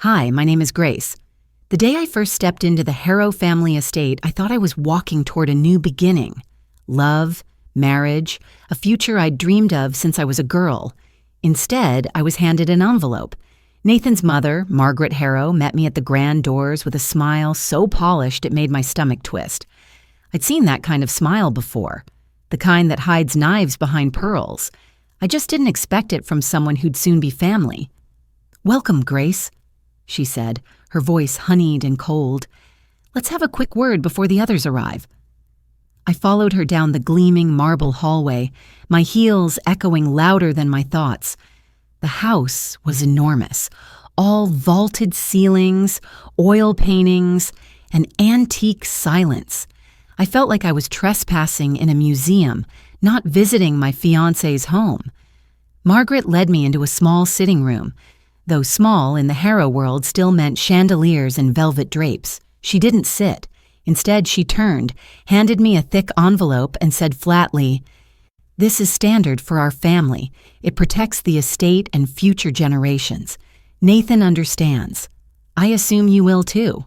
Hi, my name is Grace. The day I first stepped into the Harrow family estate, I thought I was walking toward a new beginning. Love, marriage, a future I'd dreamed of since I was a girl. Instead, I was handed an envelope. Nathan's mother, Margaret Harrow, met me at the grand doors with a smile so polished it made my stomach twist. I'd seen that kind of smile before, the kind that hides knives behind pearls. I just didn't expect it from someone who'd soon be family. "Welcome, Grace," she said, her voice honeyed and cold. "Let's have a quick word before the others arrive." I followed her down the gleaming marble hallway, my heels echoing louder than my thoughts. The house was enormous, all vaulted ceilings, oil paintings, and antique silence. I felt like I was trespassing in a museum, not visiting my fiancé's home. Margaret led me into a small sitting room. Though small in the Harrow world still meant chandeliers and velvet drapes. She didn't sit. Instead, she turned, handed me a thick envelope, and said flatly, "This is standard for our family. It protects the estate and future generations. Nathan understands. I assume you will too."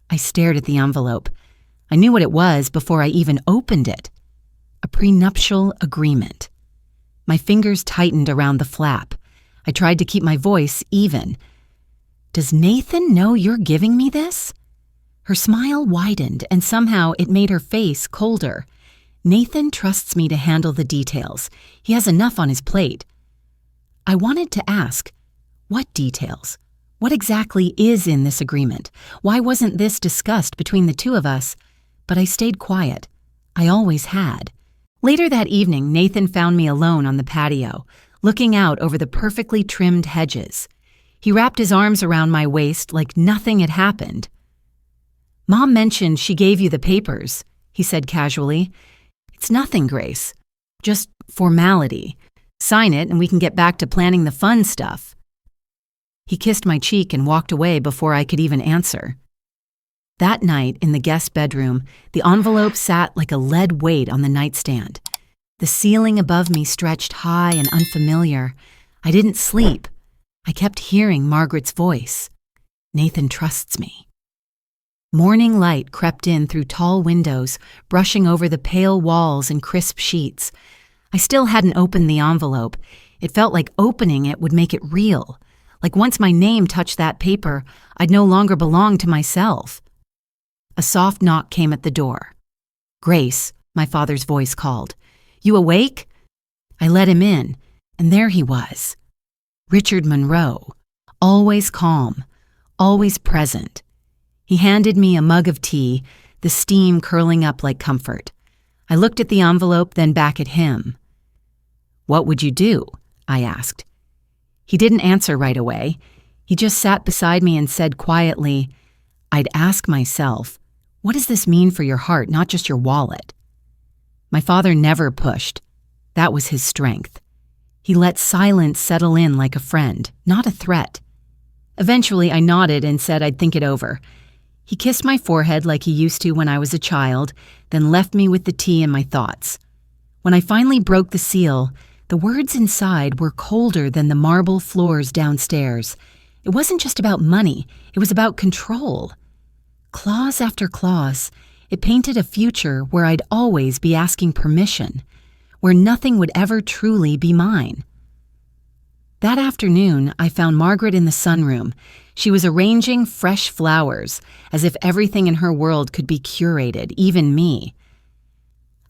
I stared at the envelope. I knew what it was before I even opened it. A prenuptial agreement. My fingers tightened around the flap. I tried to keep my voice even. "Does Nathan know you're giving me this?" Her smile widened, and somehow it made her face colder. "Nathan trusts me to handle the details. He has enough on his plate." I wanted to ask, what details? What exactly is in this agreement? Why wasn't this discussed between the two of us? But I stayed quiet. I always had. Later that evening, Nathan found me alone on the patio, looking out over the perfectly trimmed hedges. He wrapped his arms around my waist like nothing had happened. "Mom mentioned she gave you the papers," he said casually. "It's nothing, Grace. Just formality. Sign it and we can get back to planning the fun stuff." He kissed my cheek and walked away before I could even answer. That night, in the guest bedroom, the envelope sat like a lead weight on the nightstand. The ceiling above me stretched high and unfamiliar. I didn't sleep. I kept hearing Margaret's voice. "Nathan trusts me." Morning light crept in through tall windows, brushing over the pale walls and crisp sheets. I still hadn't opened the envelope. It felt like opening it would make it real. Like once my name touched that paper, I'd no longer belong to myself. A soft knock came at the door. "Grace," my father's voice called. "You awake?" I let him in, and there he was. Richard Monroe, always calm, always present. He handed me a mug of tea, the steam curling up like comfort. I looked at the envelope, then back at him. "What would you do?" I asked. He didn't answer right away. He just sat beside me and said quietly, "I'd ask myself, what does this mean for your heart, not just your wallet?" My father never pushed. That was his strength. He let silence settle in like a friend, not a threat. Eventually, I nodded and said I'd think it over. He kissed my forehead like he used to when I was a child, then left me with the tea and my thoughts. When I finally broke the seal, the words inside were colder than the marble floors downstairs. It wasn't just about money, it was about control. Clause after clause, it painted a future where I'd always be asking permission, where nothing would ever truly be mine. That afternoon, I found Margaret in the sunroom. She was arranging fresh flowers, as if everything in her world could be curated, even me.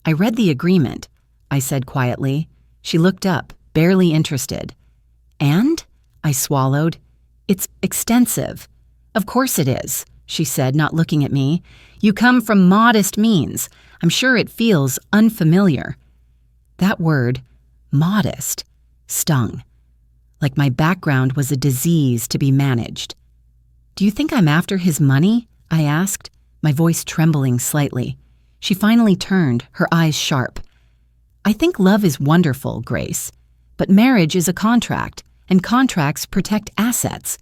"I read the agreement," I said quietly. She looked up, barely interested. "And?" I swallowed. "It's extensive." "Of course it is," she said, not looking at me. "You come from modest means. I'm sure it feels unfamiliar." That word, modest, stung. Like my background was a disease to be managed. "Do you think I'm after his money?" I asked, my voice trembling slightly. She finally turned, her eyes sharp. "I think love is wonderful, Grace, but marriage is a contract, and contracts protect assets."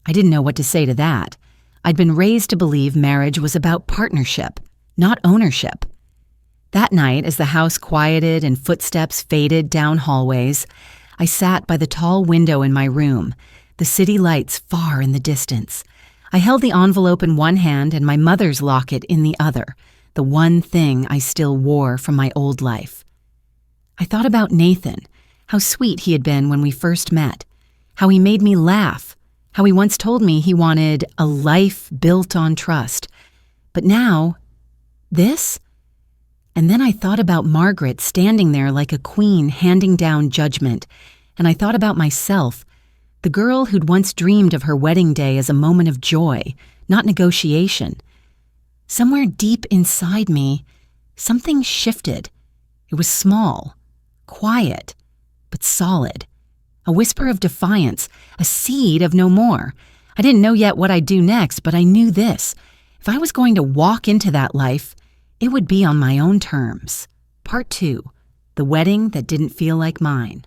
I didn't know what to say to that. I'd been raised to believe marriage was about partnership, not ownership. That night, as the house quieted and footsteps faded down hallways, I sat by the tall window in my room, the city lights far in the distance. I held the envelope in one hand and my mother's locket in the other, the one thing I still wore from my old life. I thought about Nathan, how sweet he had been when we first met, how he made me laugh, how he once told me he wanted a life built on trust. But now, this? And then I thought about Margaret standing there like a queen handing down judgment, and I thought about myself, the girl who'd once dreamed of her wedding day as a moment of joy, not negotiation. Somewhere deep inside me, something shifted. It was small, quiet, but solid. A whisper of defiance, a seed of no more. I didn't know yet what I'd do next, but I knew this. If I was going to walk into that life, it would be on my own terms. Part 2, the wedding that didn't feel like mine.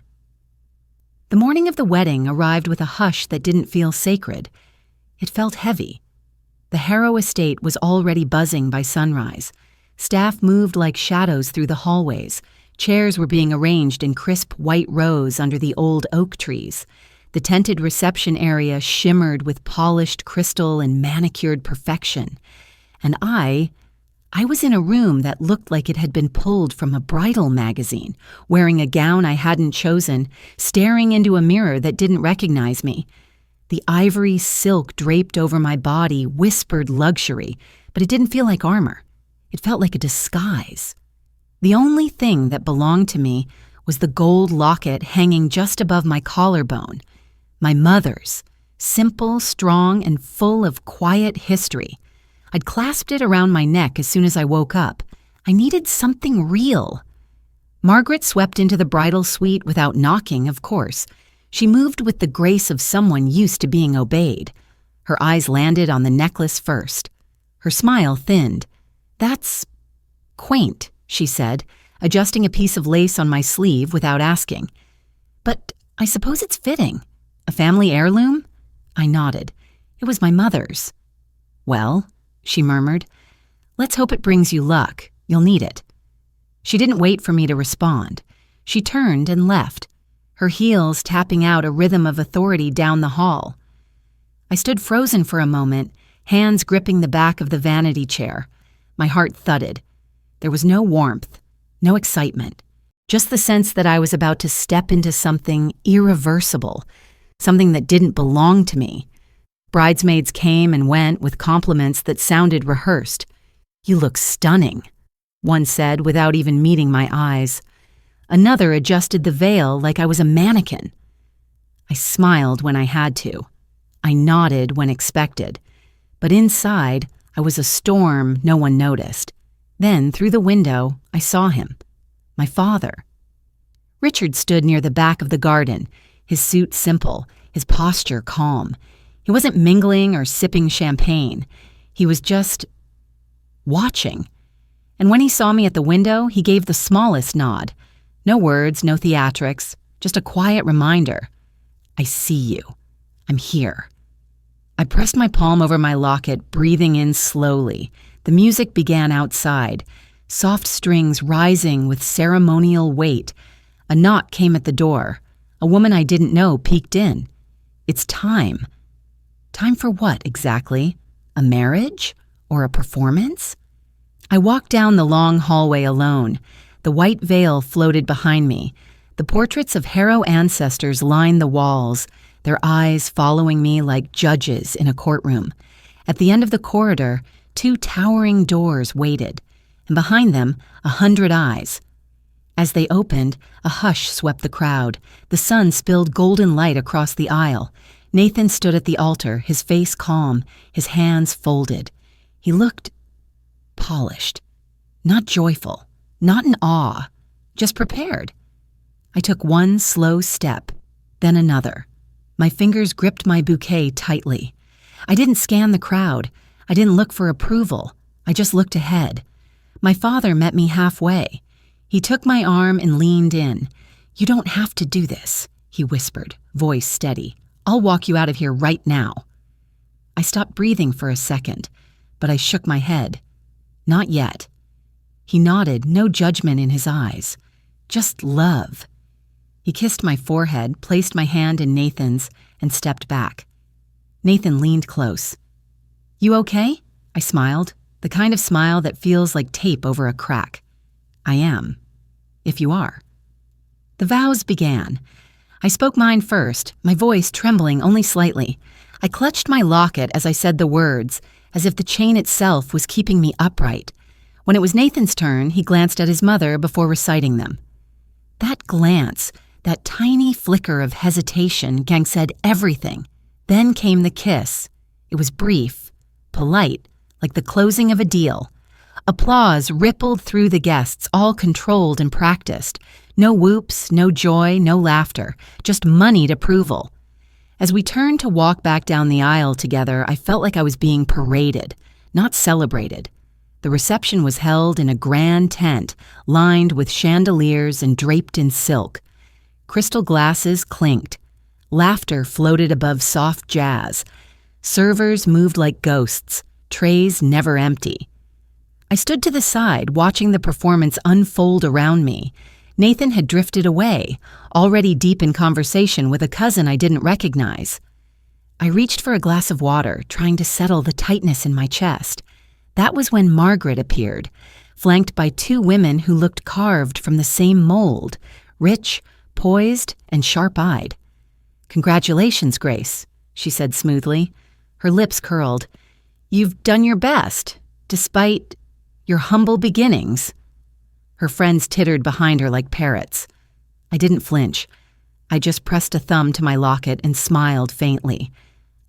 The morning of the wedding arrived with a hush that didn't feel sacred. It felt heavy. The Harrow estate was already buzzing by sunrise. Staff moved like shadows through the hallways. Chairs were being arranged in crisp white rows under the old oak trees. The tented reception area shimmered with polished crystal and manicured perfection. And I was in a room that looked like it had been pulled from a bridal magazine, wearing a gown I hadn't chosen, staring into a mirror that didn't recognize me. The ivory silk draped over my body whispered luxury, but it didn't feel like armor. It felt like a disguise. The only thing that belonged to me was the gold locket hanging just above my collarbone. My mother's, simple, strong, and full of quiet history. I'd clasped it around my neck as soon as I woke up. I needed something real. Margaret swept into the bridal suite without knocking, of course. She moved with the grace of someone used to being obeyed. Her eyes landed on the necklace first. Her smile thinned. "That's quaint," she said, adjusting a piece of lace on my sleeve without asking. "But I suppose it's fitting. A family heirloom?" I nodded. It was my mother's. "Well," she murmured, "let's hope it brings you luck. You'll need it." She didn't wait for me to respond. She turned and left, her heels tapping out a rhythm of authority down the hall. I stood frozen for a moment, hands gripping the back of the vanity chair. My heart thudded. There was no warmth, no excitement, just the sense that I was about to step into something irreversible, something that didn't belong to me. Bridesmaids came and went with compliments that sounded rehearsed. "You look stunning," one said without even meeting my eyes. Another adjusted the veil like I was a mannequin. I smiled when I had to. I nodded when expected. But inside, I was a storm no one noticed. Then, through the window, I saw him. My father. Richard stood near the back of the garden, his suit simple, his posture calm. He wasn't mingling or sipping champagne. He was just watching. And when he saw me at the window, he gave the smallest nod. No words, no theatrics, just a quiet reminder. "I see you. I'm here." I pressed my palm over my locket, breathing in slowly. The music began outside, soft strings rising with ceremonial weight. A knock came at the door. A woman I didn't know peeked in. "It's time." Time for what, exactly? A marriage? Or a performance? I walked down the long hallway alone. The white veil floated behind me. The portraits of Harrow ancestors lined the walls, their eyes following me like judges in a courtroom. At the end of the corridor, 2 towering doors waited, and behind them, 100 eyes. As they opened, a hush swept the crowd. The sun spilled golden light across the aisle. Nathan stood at the altar, his face calm, his hands folded. He looked polished, not joyful, not in awe, just prepared. I took one slow step, then another. My fingers gripped my bouquet tightly. I didn't scan the crowd. I didn't look for approval. I just looked ahead. My father met me halfway. He took my arm and leaned in. "You don't have to do this," he whispered, voice steady. "I'll walk you out of here right now." I stopped breathing for a second, but I shook my head. "Not yet." He nodded, no judgment in his eyes. Just love. He kissed my forehead, placed my hand in Nathan's, and stepped back. Nathan leaned close. "You okay?" I smiled, the kind of smile that feels like tape over a crack. "I am, if you are." The vows began. I spoke mine first, my voice trembling only slightly. I clutched my locket as I said the words, as if the chain itself was keeping me upright. When it was Nathan's turn, he glanced at his mother before reciting them. That glance, that tiny flicker of hesitation, Gang said everything. Then came the kiss. It was brief, polite, like the closing of a deal. Applause rippled through the guests, all controlled and practiced. No whoops, no joy, no laughter, just moneyed approval. As we turned to walk back down the aisle together, I felt like I was being paraded, not celebrated. The reception was held in a grand tent, lined with chandeliers and draped in silk. Crystal glasses clinked. Laughter floated above soft jazz. Servers moved like ghosts, trays never empty. I stood to the side, watching the performance unfold around me. Nathan had drifted away, already deep in conversation with a cousin I didn't recognize. I reached for a glass of water, trying to settle the tightness in my chest. That was when Margaret appeared, flanked by two women who looked carved from the same mold, rich, poised, and sharp-eyed. "Congratulations, Grace," she said smoothly. Her lips curled. "You've done your best, despite your humble beginnings." Her friends tittered behind her like parrots. I didn't flinch. I just pressed a thumb to my locket and smiled faintly.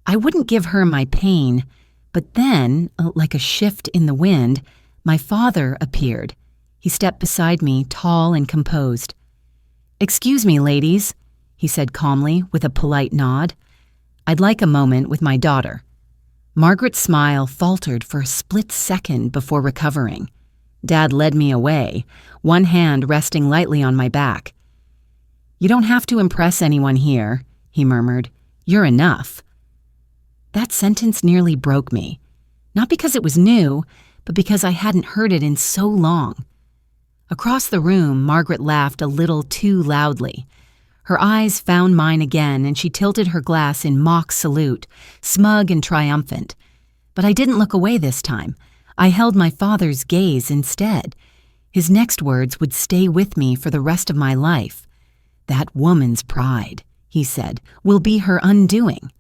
I wouldn't give her my pain, but then, like a shift in the wind, my father appeared. He stepped beside me, tall and composed. "Excuse me, ladies," he said calmly with a polite nod. "I'd like a moment with my daughter." Margaret's smile faltered for a split second before recovering. Dad led me away, one hand resting lightly on my back. "You don't have to impress anyone here," he murmured. "You're enough." That sentence nearly broke me, not because it was new, but because I hadn't heard it in so long. Across the room, Margaret laughed a little too loudly. Her eyes found mine again, and she tilted her glass in mock salute, smug and triumphant. But I didn't look away this time. I held my father's gaze instead. His next words would stay with me for the rest of my life. "That woman's pride," he said, "will be her undoing."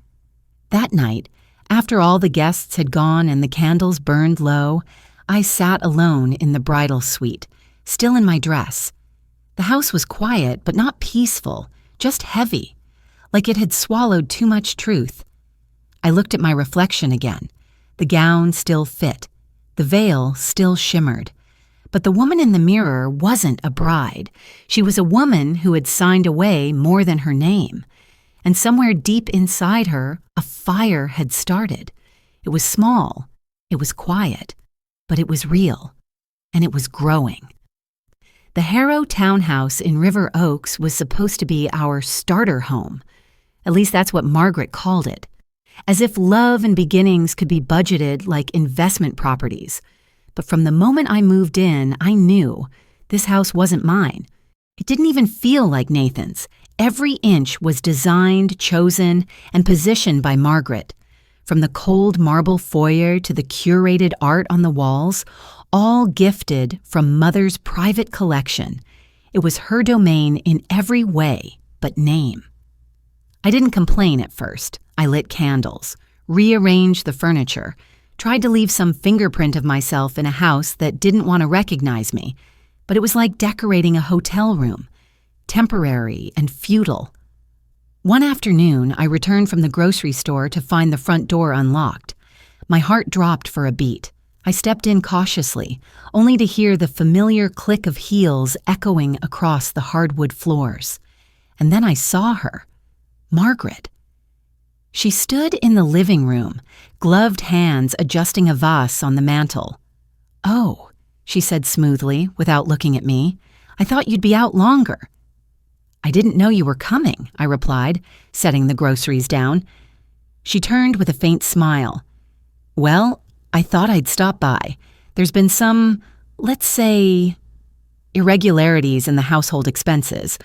That night, after all the guests had gone and the candles burned low, I sat alone in the bridal suite, still in my dress. The house was quiet, but not peaceful, just heavy, like it had swallowed too much truth. I looked at my reflection again. The gown still fit. The veil still shimmered. But the woman in the mirror wasn't a bride. She was a woman who had signed away more than her name. And somewhere deep inside her, a fire had started. It was small, it was quiet, but it was real, and it was growing. The Harrow townhouse in River Oaks was supposed to be our starter home. At least that's what Margaret called it. As if love and beginnings could be budgeted like investment properties. But from the moment I moved in, I knew this house wasn't mine. It didn't even feel like Nathan's. Every inch was designed, chosen, and positioned by Margaret. From the cold marble foyer to the curated art on the walls, all gifted from Mother's private collection. It was her domain in every way but name. I didn't complain at first. I lit candles, rearranged the furniture, tried to leave some fingerprint of myself in a house that didn't want to recognize me, but it was like decorating a hotel room, temporary and futile. One afternoon, I returned from the grocery store to find the front door unlocked. My heart dropped for a beat. I stepped in cautiously, only to hear the familiar click of heels echoing across the hardwood floors. And then I saw her, Margaret. She stood in the living room, gloved hands adjusting a vase on the mantel. "Oh," she said smoothly, without looking at me. "I thought you'd be out longer." "I didn't know you were coming," I replied, setting the groceries down. She turned with a faint smile. "Well, I thought I'd stop by. There's been some, let's say, irregularities in the household expenses.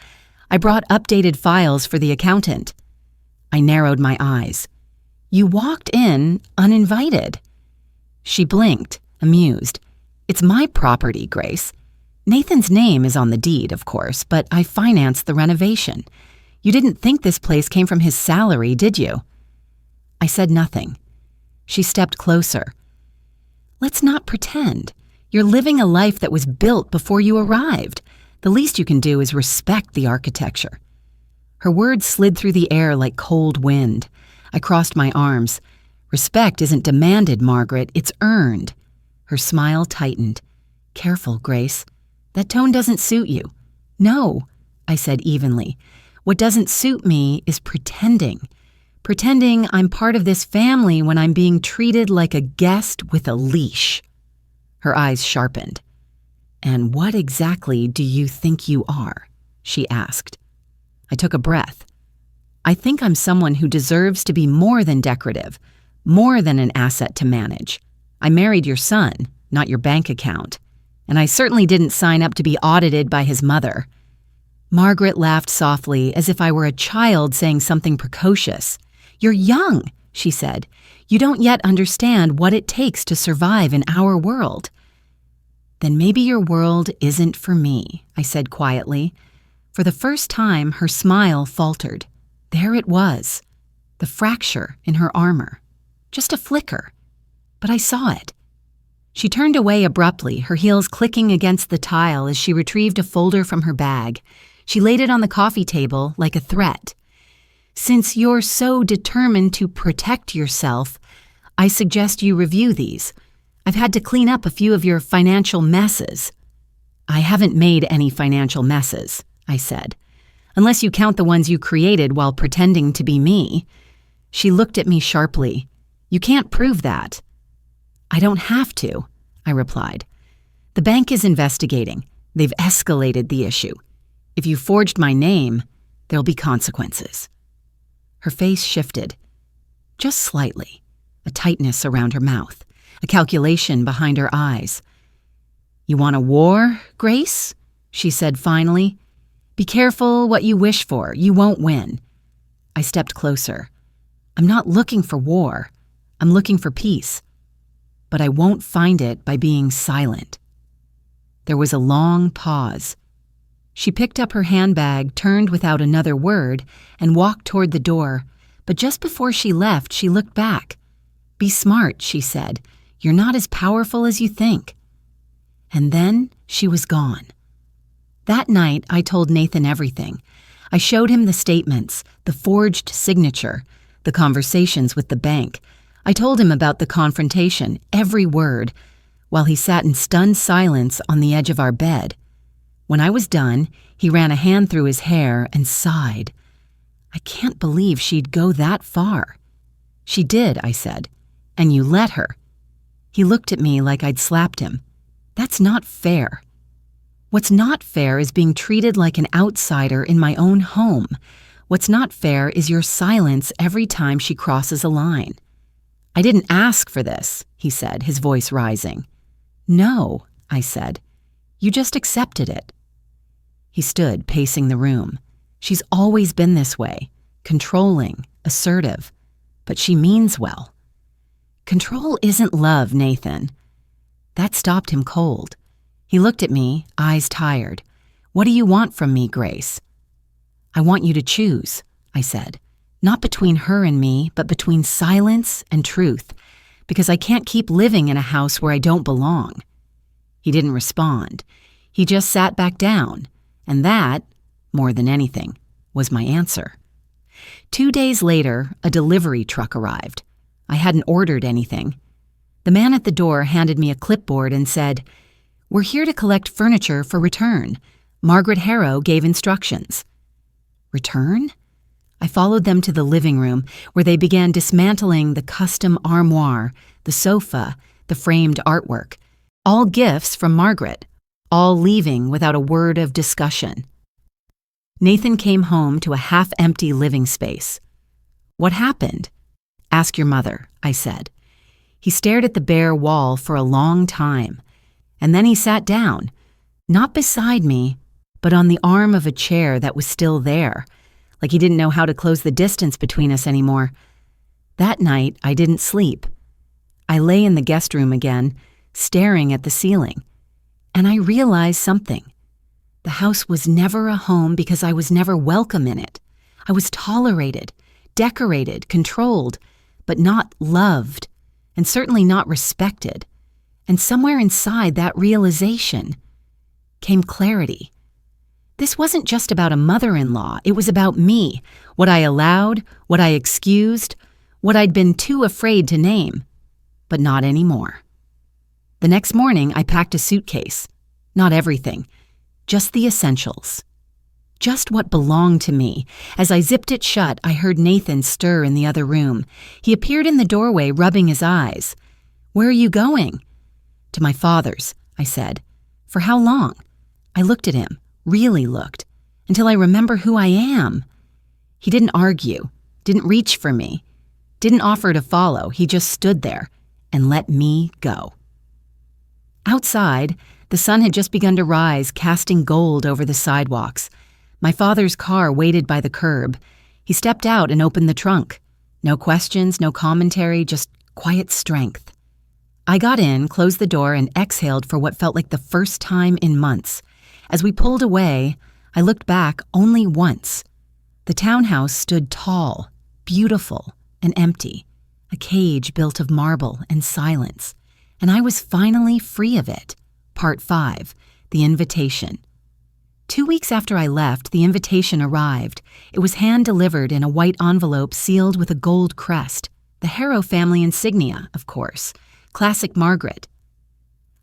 I brought updated files for the accountant." I narrowed my eyes. You walked in uninvited. She blinked, amused. It's my property, Grace. Nathan's name is on the deed, of course, but I financed the renovation. You didn't think this place came from his salary, did you? I said nothing. She stepped closer. Let's not pretend. You're living a life that was built before you arrived. The least you can do is respect the architecture. Her words slid through the air like cold wind. I crossed my arms. Respect isn't demanded, Margaret. It's earned. Her smile tightened. Careful, Grace. That tone doesn't suit you. No, I said evenly. What doesn't suit me is pretending. Pretending I'm part of this family when I'm being treated like a guest with a leash. Her eyes sharpened. And what exactly do you think you are? She asked. I took a breath. I think I'm someone who deserves to be more than decorative, more than an asset to manage. I married your son, not your bank account. And I certainly didn't sign up to be audited by his mother. Margaret laughed softly, as if I were a child saying something precocious. You're young, she said. You don't yet understand what it takes to survive in our world. Then maybe your world isn't for me, I said quietly. For the first time, her smile faltered. There it was, the fracture in her armor. Just a flicker. But I saw it. She turned away abruptly, her heels clicking against the tile as she retrieved a folder from her bag. She laid it on the coffee table like a threat. Since you're so determined to protect yourself, I suggest you review these. I've had to clean up a few of your financial messes. I haven't made any financial messes, I said, unless you count the ones you created while pretending to be me. She looked at me sharply. You can't prove that. I don't have to, I replied. The bank is investigating. They've escalated the issue. If you forged my name, there'll be consequences. Her face shifted, just slightly, a tightness around her mouth, a calculation behind her eyes. You want a war, Grace? She said finally. Be careful what you wish for. You won't win. I stepped closer. I'm not looking for war. I'm looking for peace. But I won't find it by being silent. There was a long pause. She picked up her handbag, turned without another word, and walked toward the door. But just before she left, she looked back. Be smart, she said. You're not as powerful as you think. And then she was gone. That night, I told Nathan everything. I showed him the statements, the forged signature, the conversations with the bank. I told him about the confrontation, every word, while he sat in stunned silence on the edge of our bed. When I was done, he ran a hand through his hair and sighed. I can't believe she'd go that far. She did, I said, and you let her. He looked at me like I'd slapped him. That's not fair. What's not fair is being treated like an outsider in my own home. What's not fair is your silence every time she crosses a line. I didn't ask for this, he said, his voice rising. No, I said. You just accepted it. He stood, pacing the room. She's always been this way, controlling, assertive, but she means well. Control isn't love, Nathan. That stopped him cold. He looked at me, eyes tired. What do you want from me, Grace? I want you to choose, I said. Not between her and me, but between silence and truth, because I can't keep living in a house where I don't belong. He didn't respond. He just sat back down, and that, more than anything, was my answer. 2 days later, a delivery truck arrived. I hadn't ordered anything. The man at the door handed me a clipboard and said, "We're here to collect furniture for return. Margaret Harrow gave instructions." Return? I followed them to the living room, where they began dismantling the custom armoire, the sofa, the framed artwork. All gifts from Margaret, all leaving without a word of discussion. Nathan came home to a half-empty living space. What happened? Ask your mother, I said. He stared at the bare wall for a long time, and then he sat down, not beside me, but on the arm of a chair that was still there, like he didn't know how to close the distance between us anymore. That night, I didn't sleep. I lay in the guest room again, staring at the ceiling, and I realized something. The house was never a home because I was never welcome in it. I was tolerated, decorated, controlled, but not loved, and certainly not respected. And somewhere inside that realization came clarity. This wasn't just about a mother-in-law. It was about me, what I allowed, what I excused, what I'd been too afraid to name, but not anymore. The next morning, I packed a suitcase. Not everything, just the essentials. Just what belonged to me. As I zipped it shut, I heard Nathan stir in the other room. He appeared in the doorway, rubbing his eyes. "Where are you going?" "To my father's," I said. "For how long?" I looked at him, really looked, until I remember who I am. He didn't argue, didn't reach for me, didn't offer to follow. He just stood there and let me go. Outside, the sun had just begun to rise, casting gold over the sidewalks. My father's car waited by the curb. He stepped out and opened the trunk. No questions, no commentary, just quiet strength. I got in, closed the door, and exhaled for what felt like the first time in months. As we pulled away, I looked back only once. The townhouse stood tall, beautiful, and empty, a cage built of marble and silence. And I was finally free of it. Part 5, the invitation. 2 weeks after I left, the invitation arrived. It was hand-delivered in a white envelope sealed with a gold crest. The Harrow family insignia, of course. Classic Margaret.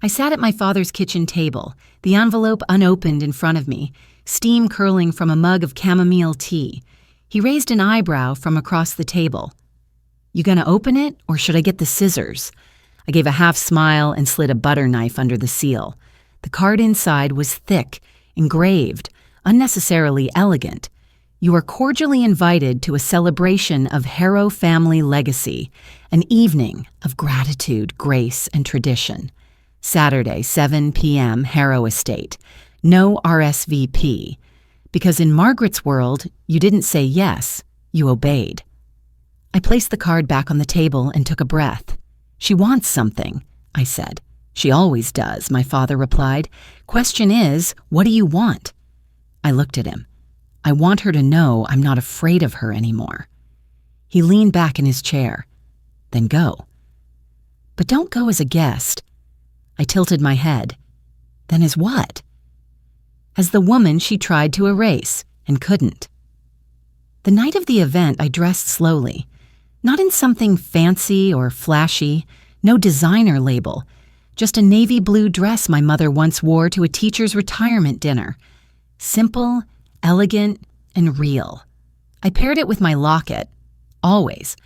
I sat at my father's kitchen table, the envelope unopened in front of me, steam curling from a mug of chamomile tea. He raised an eyebrow from across the table. "You gonna open it, or should I get the scissors?" I gave a half smile and slid a butter knife under the seal. The card inside was thick, engraved, unnecessarily elegant. "You are cordially invited to a celebration of Harrow family legacy, an evening of gratitude, grace, and tradition. Saturday, 7 p.m., Harrow Estate. No RSVP. Because in Margaret's world, you didn't say yes, you obeyed." I placed the card back on the table and took a breath. "She wants something," I said. "She always does," my father replied. "Question is, what do you want?" I looked at him. "I want her to know I'm not afraid of her anymore." He leaned back in his chair. "Then go." "But don't go as a guest." I tilted my head. "Then as what?" "As the woman she tried to erase and couldn't." The night of the event, I dressed slowly. Not in something fancy or flashy, no designer label, just a navy blue dress my mother once wore to a teacher's retirement dinner. Simple, elegant, and real. I paired it with my locket, always.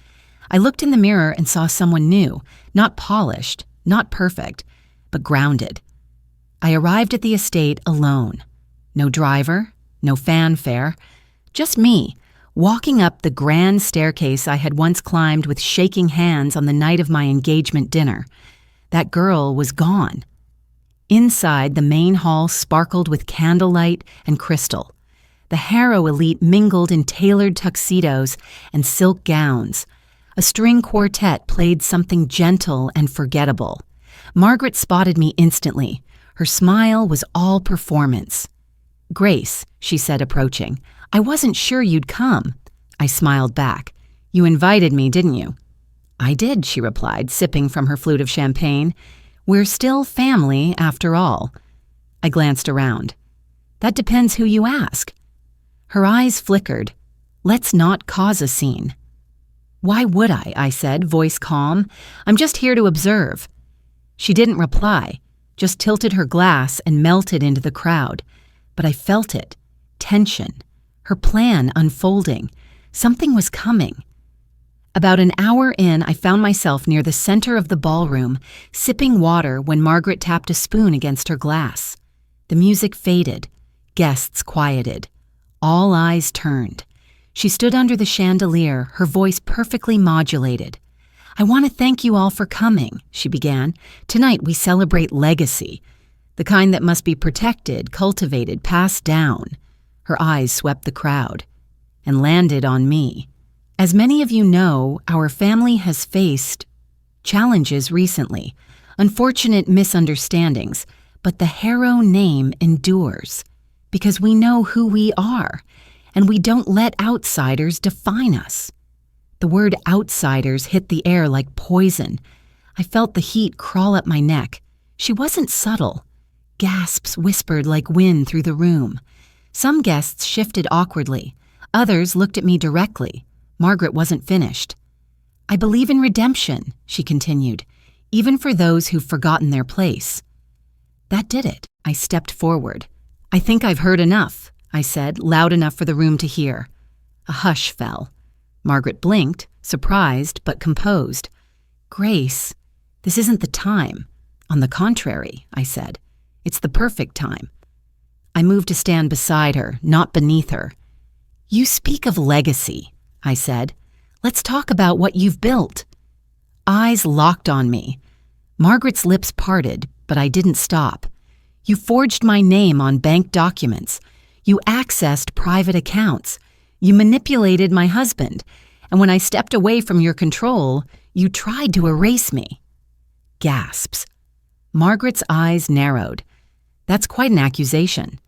I looked in the mirror and saw someone new, not polished, not perfect, but grounded. I arrived at the estate alone. No driver, no fanfare, just me, walking up the grand staircase I had once climbed with shaking hands on the night of my engagement dinner. That girl was gone. Inside, the main hall sparkled with candlelight and crystal. The Harrow elite mingled in tailored tuxedos and silk gowns. A string quartet played something gentle and forgettable. Margaret spotted me instantly. Her smile was all performance. "Grace," she said, approaching, "I wasn't sure you'd come." I smiled back. "You invited me, didn't you?" "I did," she replied, sipping from her flute of champagne. "We're still family, after all." I glanced around. "That depends who you ask." Her eyes flickered. "Let's not cause a scene." "Why would I said, voice calm. "I'm just here to observe." She didn't reply, just tilted her glass and melted into the crowd. But I felt it. Tension. Her plan unfolding. Something was coming. About an hour in, I found myself near the center of the ballroom, sipping water when Margaret tapped a spoon against her glass. The music faded. Guests quieted. All eyes turned. She stood under the chandelier, her voice perfectly modulated. "I want to thank you all for coming," she began. "Tonight we celebrate legacy, the kind that must be protected, cultivated, passed down." Her eyes swept the crowd. and landed on me. As many of you know, our family has faced challenges recently, unfortunate misunderstandings, but the Harrow name endures because we know who we are, and we don't let outsiders define us. The word outsiders hit the air like poison. I felt the heat crawl up my neck. She wasn't subtle. Gasps whispered like wind through the room. Some guests shifted awkwardly. Others looked at me directly. Margaret wasn't finished. I believe in redemption, she continued, even for those who've forgotten their place. That did it. I stepped forward. I think I've heard enough, I said, loud enough for the room to hear. A hush fell. Margaret blinked, surprised but composed. Grace, this isn't the time. On the contrary, I said. It's the perfect time. I moved to stand beside her, not beneath her. You speak of legacy, I said. Let's talk about what you've built. Eyes locked on me. Margaret's lips parted, but I didn't stop. You forged my name on bank documents. You accessed private accounts. You manipulated my husband. And when I stepped away from your control, you tried to erase me. Gasps. Margaret's eyes narrowed. That's quite an accusation.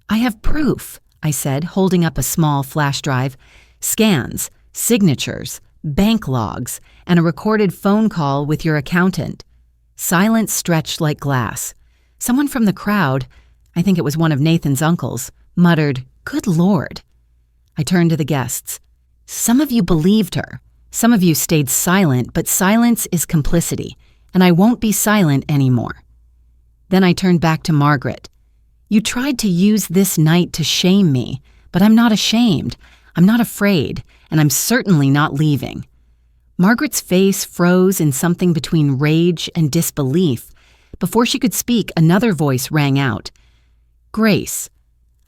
I have proof, I said, holding up a small flash drive. Scans, signatures, bank logs, and a recorded phone call with your accountant. Silence stretched like glass. Someone from the crowd, I think it was one of Nathan's uncles, muttered, "Good Lord." I turned to the guests. Some of you believed her. Some of you stayed silent, but silence is complicity, and I won't be silent anymore. Then I turned back to Margaret. You tried to use this night to shame me, but I'm not ashamed. I'm not afraid, and I'm certainly not leaving. Margaret's face froze in something between rage and disbelief. Before she could speak, another voice rang out. Grace.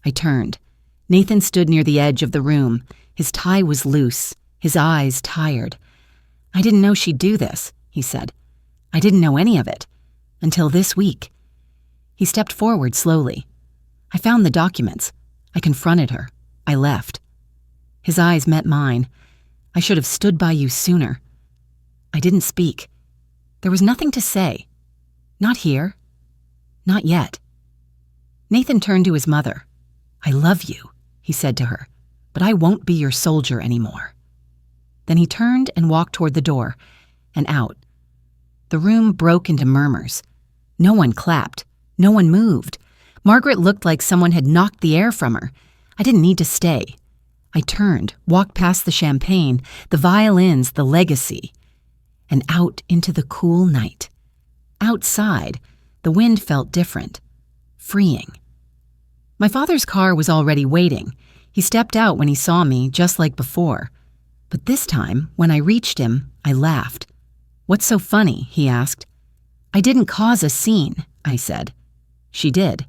I turned. Nathan stood near the edge of the room. His tie was loose, his eyes tired. I didn't know she'd do this, he said. I didn't know any of it. Until this week. He stepped forward slowly. I found the documents. I confronted her. I left. His eyes met mine. I should have stood by you sooner. I didn't speak. There was nothing to say. Not here. Not yet. Nathan turned to his mother. I love you, he said to her, but I won't be your soldier anymore. Then he turned and walked toward the door, and out. The room broke into murmurs. No one clapped. No one moved. Margaret looked like someone had knocked the air from her. I didn't need to stay. I turned, walked past the champagne, the violins, the legacy, and out into the cool night. Outside, the wind felt different, freeing. My father's car was already waiting. He stepped out when he saw me, just like before. But this time, when I reached him, I laughed. What's so funny? He asked. I didn't cause a scene, I said. She did.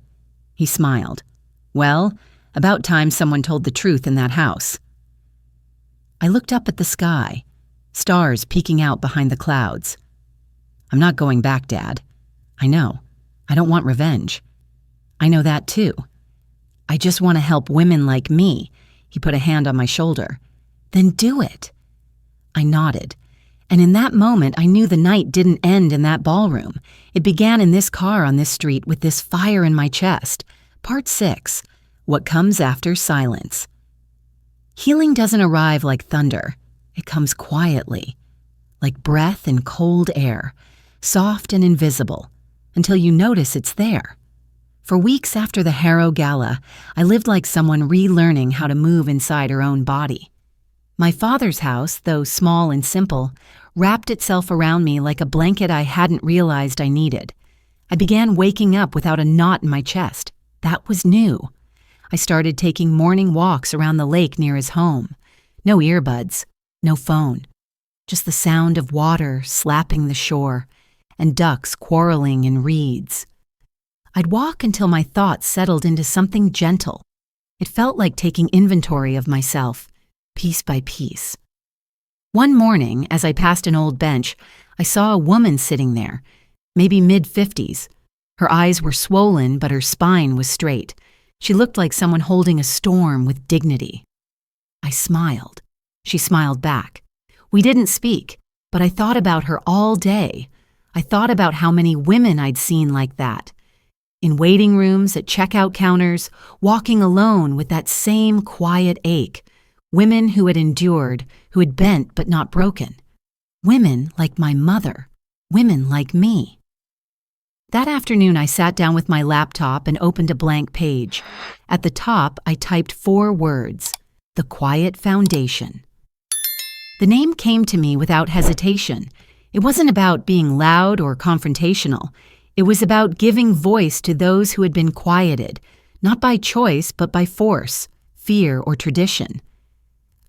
He smiled. Well, about time someone told the truth in that house. I looked up at the sky, stars peeking out behind the clouds. I'm not going back, Dad. I know. I don't want revenge. I know that too. I just want to help women like me. He put a hand on my shoulder. Then do it. I nodded. And in that moment, I knew the night didn't end in that ballroom. It began in this car on this street with this fire in my chest. Part 6. What comes after silence. Healing doesn't arrive like thunder. It comes quietly, like breath in cold air, soft and invisible, until you notice it's there. For weeks after the Harrow Gala, I lived like someone relearning how to move inside her own body. My father's house, though small and simple, wrapped itself around me like a blanket I hadn't realized I needed. I began waking up without a knot in my chest. That was new. I started taking morning walks around the lake near his home. No earbuds, no phone. Just the sound of water slapping the shore and ducks quarreling in reeds. I'd walk until my thoughts settled into something gentle. It felt like taking inventory of myself, piece by piece. One morning, as I passed an old bench, I saw a woman sitting there, maybe mid-50s. Her eyes were swollen, but her spine was straight. She looked like someone holding a storm with dignity. I smiled. She smiled back. We didn't speak, but I thought about her all day. I thought about how many women I'd seen like that. In waiting rooms, at checkout counters, walking alone with that same quiet ache. Women who had endured, who had bent but not broken. Women like my mother. Women like me. That afternoon, I sat down with my laptop and opened a blank page. At the top, I typed 4 words: The Quiet Foundation. The name came to me without hesitation. It wasn't about being loud or confrontational. It was about giving voice to those who had been quieted, not by choice, but by force, fear, or tradition.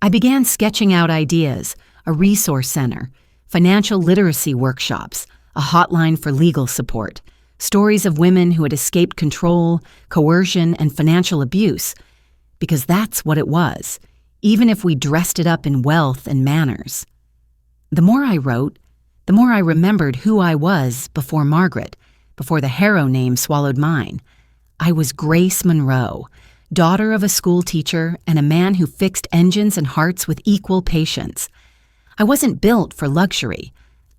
I began sketching out ideas: a resource center, financial literacy workshops, a hotline for legal support, stories of women who had escaped control, coercion, and financial abuse, because that's what it was, even if we dressed it up in wealth and manners. The more I wrote, the more I remembered who I was before Margaret, before the Harrow name swallowed mine. I was Grace Monroe, daughter of a school teacher and a man who fixed engines and hearts with equal patience. I wasn't built for luxury.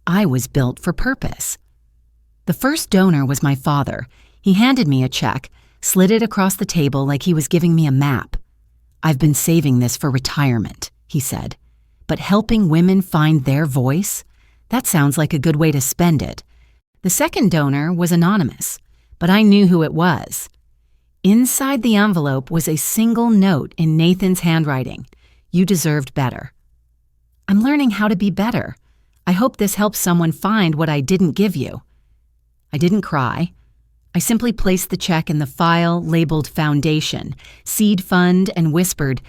I was built for purpose. The first donor was my father. He handed me a check, slid it across the table like he was giving me a map. "I've been saving this for retirement," he said. "But helping women find their voice? That sounds like a good way to spend it." The second donor was anonymous, but I knew who it was. Inside the envelope was a single note in Nathan's handwriting: "You deserved better." I'm learning how to be better. I hope this helps someone find what I didn't give you. I didn't cry. I simply placed the check in the file labeled Foundation, Seed Fund, and whispered,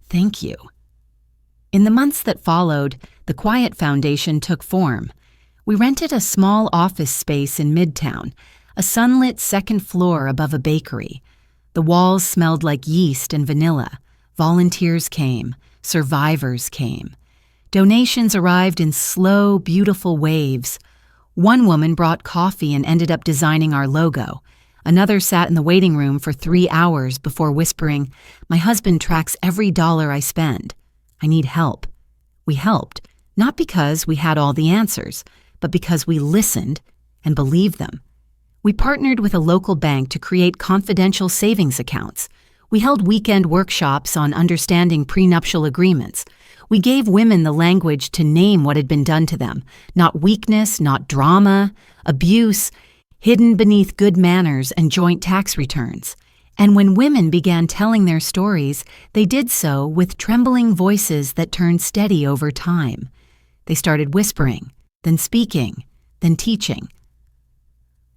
"Thank you." In the months that followed, the Quiet Foundation took form. We rented a small office space in Midtown, a sunlit second floor above a bakery. The walls smelled like yeast and vanilla. Volunteers came. Survivors came. Donations arrived in slow, beautiful waves. One woman brought coffee and ended up designing our logo. Another sat in the waiting room for 3 hours before whispering, "My husband tracks every dollar I spend. I need help." We helped, not because we had all the answers, but because we listened and believed them. We partnered with a local bank to create confidential savings accounts. We held weekend workshops on understanding prenuptial agreements. We gave women the language to name what had been done to them, not weakness, not drama, abuse, hidden beneath good manners and joint tax returns. And when women began telling their stories, they did so with trembling voices that turned steady over time. They started whispering, then speaking, then teaching.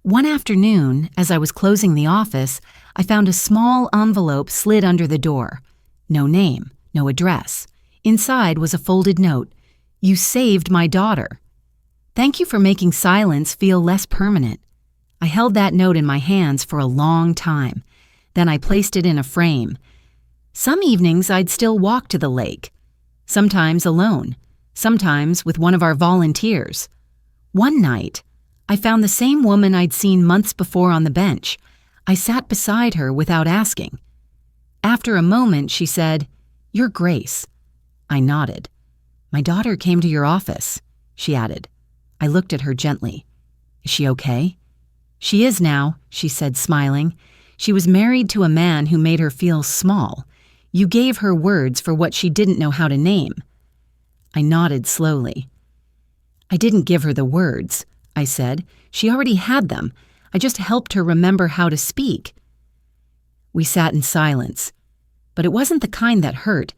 One afternoon, as I was closing the office, I found a small envelope slid under the door. No name, no address. Inside was a folded note: "You saved my daughter. Thank you for making silence feel less permanent." I held that note in my hands for a long time. Then I placed it in a frame. Some evenings I'd still walk to the lake. Sometimes alone. Sometimes with one of our volunteers. One night, I found the same woman I'd seen months before on the bench. I sat beside her without asking. After a moment, she said, "You're Grace." I nodded. "My daughter came to your office," she added. I looked at her gently. "Is she okay?" "She is now," she said, smiling. "She was married to a man who made her feel small. You gave her words for what she didn't know how to name." I nodded slowly. "I didn't give her the words," I said. "She already had them. I just helped her remember how to speak." We sat in silence. But it wasn't the kind that hurt.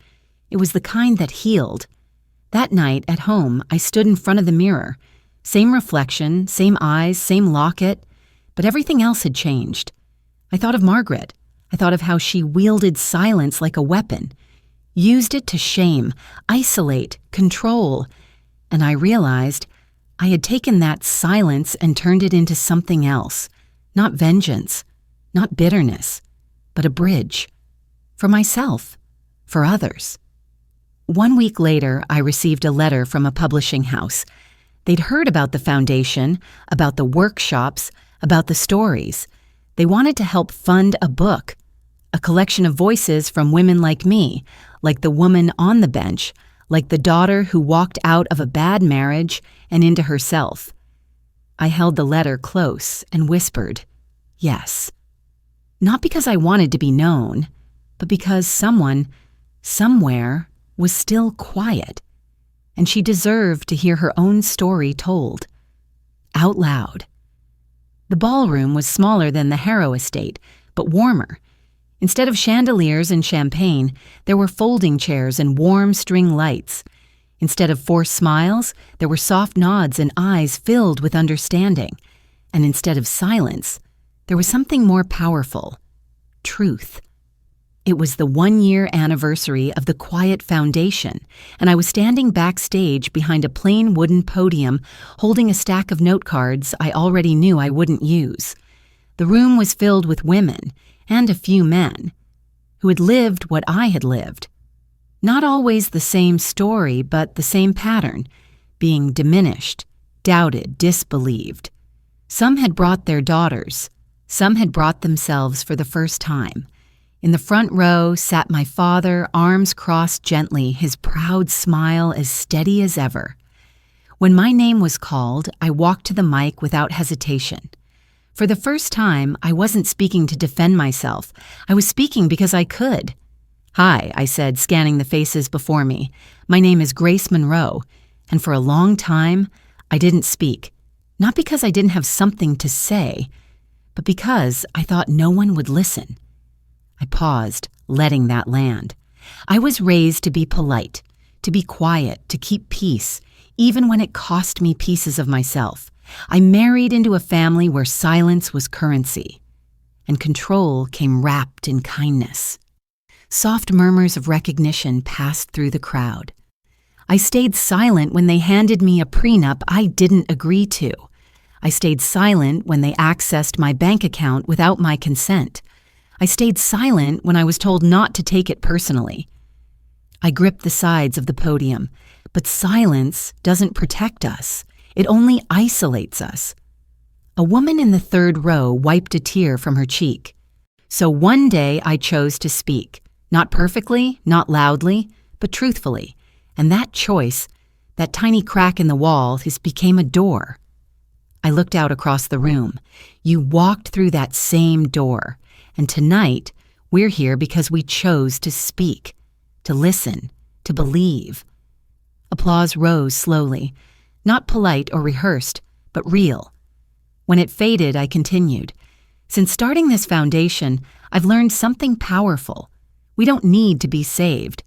It was the kind that healed. That night, at home, I stood in front of the mirror. Same reflection, same eyes, same locket. But everything else had changed. I thought of Margaret. I thought of how she wielded silence like a weapon. Used it to shame, isolate, control. And I realized I had taken that silence and turned it into something else. Not vengeance, not bitterness, but a bridge. For myself, for others. 1 week later, I received a letter from a publishing house. They'd heard about the foundation, about the workshops, about the stories. They wanted to help fund a book. a collection of voices from women like me, like the woman on the bench, like the daughter who walked out of a bad marriage and into herself. I held the letter close and whispered, yes. Not because I wanted to be known, but because someone, somewhere, was still quiet, and she deserved to hear her own story told, out loud. The ballroom was smaller than the Harrow estate, but warmer. Instead of chandeliers and champagne, there were folding chairs and warm string lights. Instead of forced smiles, there were soft nods and eyes filled with understanding. And instead of silence, there was something more powerful: truth. It was the 1-year anniversary of the Quiet Foundation, and I was standing backstage behind a plain wooden podium holding a stack of note cards I already knew I wouldn't use. The room was filled with women, and a few men, who had lived what I had lived. Not always the same story, but the same pattern, being diminished, doubted, disbelieved. Some had brought their daughters. Some had brought themselves for the first time. In the front row sat my father, arms crossed gently, his proud smile as steady as ever. When my name was called, I walked to the mic without hesitation. For the first time, I wasn't speaking to defend myself. I was speaking because I could. "Hi," I said, scanning the faces before me. "My name is Grace Monroe." And for a long time, I didn't speak. Not because I didn't have something to say, but because I thought no one would listen. I paused, letting that land. I was raised to be polite, to be quiet, to keep peace, even when it cost me pieces of myself. I married into a family where silence was currency, and control came wrapped in kindness. Soft murmurs of recognition passed through the crowd. I stayed silent when they handed me a prenup I didn't agree to. I stayed silent when they accessed my bank account without my consent. I stayed silent when I was told not to take it personally. I gripped the sides of the podium, but silence doesn't protect us. It only isolates us. A woman in the third row wiped a tear from her cheek. So one day I chose to speak, not perfectly, not loudly, but truthfully. And that choice, that tiny crack in the wall, became a door. I looked out across the room. You walked through that same door. And tonight, we're here because we chose to speak, to listen, to believe. Applause rose slowly, not polite or rehearsed, but real. When it faded, I continued. Since starting this foundation, I've learned something powerful. We don't need to be saved.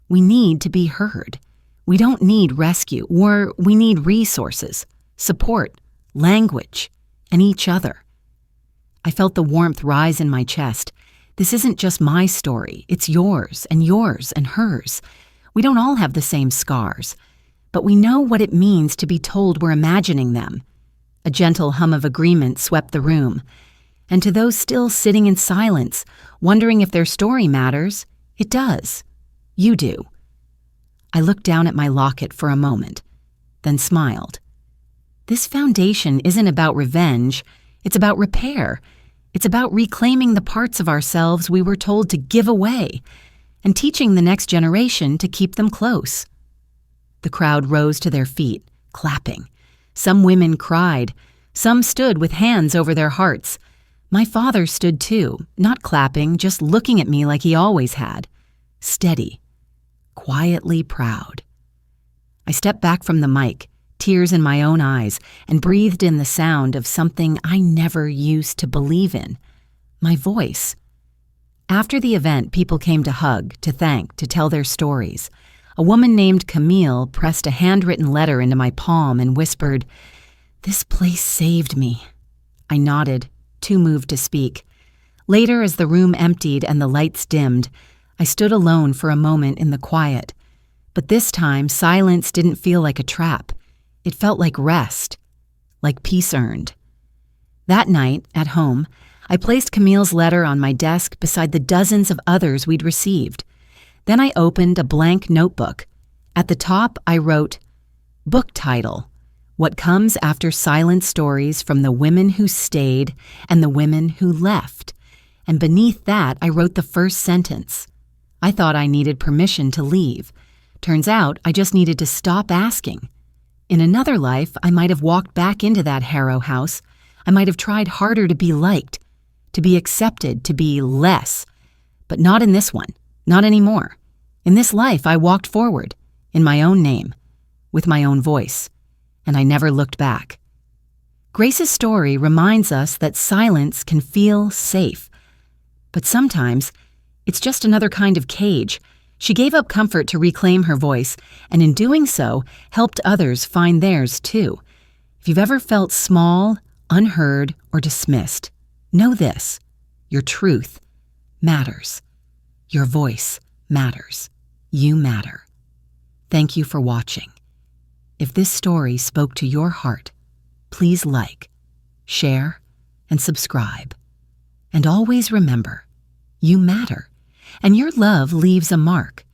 We need to be heard. We don't need rescue, or we need resources, support, language, and each other. I felt the warmth rise in my chest. This isn't just my story. It's yours and hers. We don't all have the same scars, but we know what it means to be told we're imagining them. A gentle hum of agreement swept the room. And to those still sitting in silence, wondering if their story matters, it does. You do. I looked down at my locket for a moment, then smiled. This foundation isn't about revenge. It's about repair. It's about reclaiming the parts of ourselves we were told to give away and teaching the next generation to keep them close. The crowd rose to their feet, clapping. Some women cried. Some stood with hands over their hearts. My father stood too, not clapping, just looking at me like he always had. Steady, quietly proud. I stepped back from the mic, tears in my own eyes, and breathed in the sound of something I never used to believe in, my voice. After the event, people came to hug, to thank, to tell their stories. A woman named Camille pressed a handwritten letter into my palm and whispered, "This place saved me." I nodded, too moved to speak. Later, as the room emptied and the lights dimmed, I stood alone for a moment in the quiet. But this time, silence didn't feel like a trap. It felt like rest, like peace earned. That night, at home, I placed Camille's letter on my desk beside the dozens of others we'd received. Then I opened a blank notebook. At the top, I wrote, "Book title: What Comes After Silent Stories from the Women Who Stayed and the Women Who Left." and beneath that I wrote the first sentence. I thought I needed permission to leave. Turns out I just needed to stop asking. In another life, I might have walked back into that Harrow house. I might have tried harder to be liked, to be accepted, to be less. But not in this one, not anymore. In this life, I walked forward, in my own name, with my own voice, and I never looked back. Grace's story reminds us that silence can feel safe, but sometimes it's just another kind of cage. She gave up comfort to reclaim her voice, and in doing so, helped others find theirs too. If you've ever felt small, unheard, or dismissed, know this: your truth matters. Your voice matters. You matter. Thank you for watching. If this story spoke to your heart, please like, share, and subscribe. And always remember, you matter, and your love leaves a mark.